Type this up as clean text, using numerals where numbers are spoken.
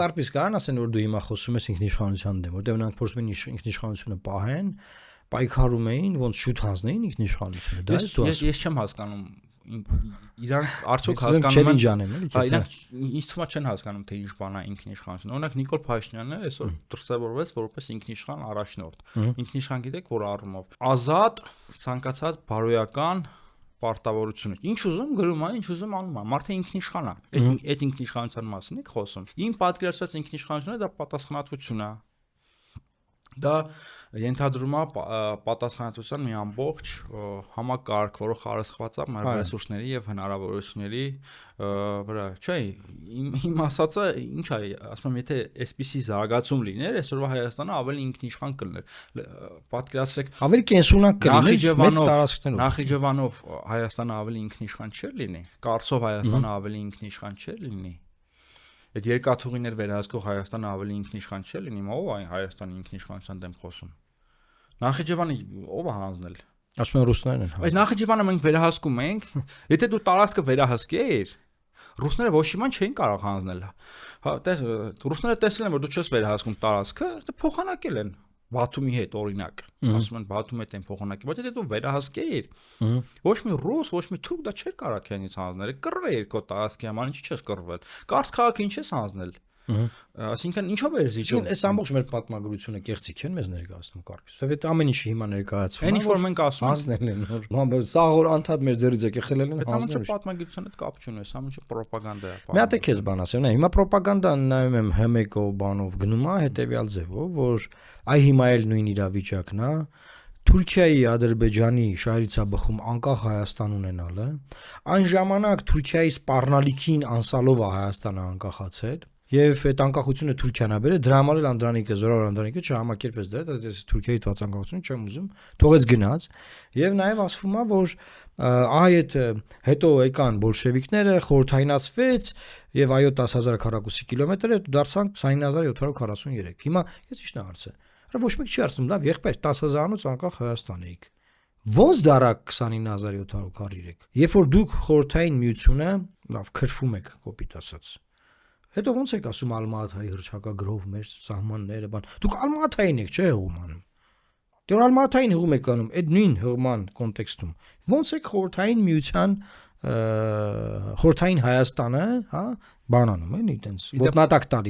Կարպիս կարան ասեն, որ դու հիմա խոսում ես ինքնիշխանության դեմ, որտեղ նրանք փորձում են ինքնիշխանությունը պահեն, պայքարում էին, ոնց շուտ հանձնեին ինքնիշխանությունը։ Դա է դու ասում։ Ես չեմ հասկանում իրանք արդյոք հասկանում են, իրանք ինձ թվում է չեն հասկանում թե ինչ բան է ինքնիշխանություն։ Օրինակ Նիկոլ Փաշինյանը այսօր դրսևորվեց որպես ինքնիշխան առաջնորդ։ Ինքնիշխան գիտեք որ առումով ազատ, ցանկացած բարոյական պարտավորություն։ Ինչ ուզում գրում է, ինչ ուզում անում է։ Մարդը ինքնիշխան է։ Այդ ինքնիշխանության մասին եք խոսում։ Իմ պատկերացրած ինքնիշխանությունը դա պատասխանատվություն է։ Դա ենթադրում է պատասխանատվության մի ամբողջ համակարգ, որը խարսխված է մեր ռեսուրսների եւ հնարավորությունների վրա։ Չէ, իմ ասածը ինչ է, ասում եմ, եթե այսպիսի զարգացում լիներ, այսօրվա Հայաստանը ավելի ինքնիշխան կլիներ։ Պատկերացրեք, ավելի կենսունակ կլիներ մեծ տարածքներով։ Նախիջևանով Հայաստանը ավելի ինքնիշխան չէր լինի, Կարսով Հայաստանը ավելի ինքնիշխան չէր լինի։ Այդ երկաթուղիներ վերահսկող Հայաստանը ավելի ինքնիշխան չէ լինի, ով է Հայաստանի ինքնիշխանության դեմ խոսում։ Նախիջևանը ով է հանձնել։ Ասում են ռուսներն են։ Այդ Նախիջևանը մենք վերահսկում ենք, եթե դու տարածքը վերահսկեիր, ռուսները ոչ իման չէին կարող հանձնել։ Հա, ռուսները տեսել են, որ դու չես վերահսկում տարածքը, փոխանակել են Բաթումի հետ օրինակ, ասում են Բաթումի հետ են փոխանակել, բայց եթե դու վերահսկեիր, ոչ մի ռուս, ոչ մի թուրք դա չէր կարող քանից հանձնել, կռվեիր քո տարածքի համար, ինչի՞ չես կռվել։ Կարս քաղաքը ինչ ես հանձնել։ Այսինքն ինչով էր զիջում։ Այս ամբողջ մեր պատմագրությունը կեղծիք են մեզ ներկայացնում Կարպիս։ Որովհետեւ այդ ամեն ինչը հիմա ներկայացվում է։ Այն ինչ որ մենք ասում ենք, հանձնել են նոր։ Սաղոր անդադ մեր ձեռից եկել խելել են հանձնել։ Դա պատմագրության հետ կապ չունի, սա ինչ պրոպագանդա է։ Մի հատ է քեզ բան ասեմ, հիմա պրոպագանդան նայում եմ ՀՄԿ բանով գնում է հետեւյալ ձևով, որ այ հիմա էլ նույն իրավիճակն է։ Թուրքիայի, Ադրբեջանի շահերիցաբխում անկախ Հայաստան ունենալը, այն ժամանակ Թուրքիայի սպառնալիքին անսալով է Հայաստանը անկախացել, եւ այդ անկախությունը Թուրքիան է բերել, դրա համար էլ Անդրանիկը, Զորավոր Անդրանիկը չհամակերպեց դրա, դա Թուրքիայի թված անկախությունը չեմ ուզում, թողեց գնաց, եւ նաեւ ասվում է, որ այդ հետո եկան բոլշևիկները, խորհրդայնացվեց եւ այո 10000 քառակուսի կիլոմետր է դարձանք 29743։ Հիմա ես ի՞նչն է հարցը։ Հələ ոչ մեկ չի ասում, լավ, եղբայր 10000-անոց անկախ Հայաստան էիք։ Ոնց դարակ 29743։ Երբ որ դուք խորհրդային միությունը, լավ, քրվում եք կոպիտ ասած։ Հետո ոնց եք ասում Ալմատայի հռչակագրով մեր սահմանները բան։ Դուք Ալմատային եք, չէ՞ հղում։ Դեռ Ալմատային հղում եք անում, այդ նույն հղման կոնտեքստում։ Ոնց եք խորհրդային միության խորհրդային Հայաստանը, հա, բանանում էլի այտենց ոտնատակ տալիս։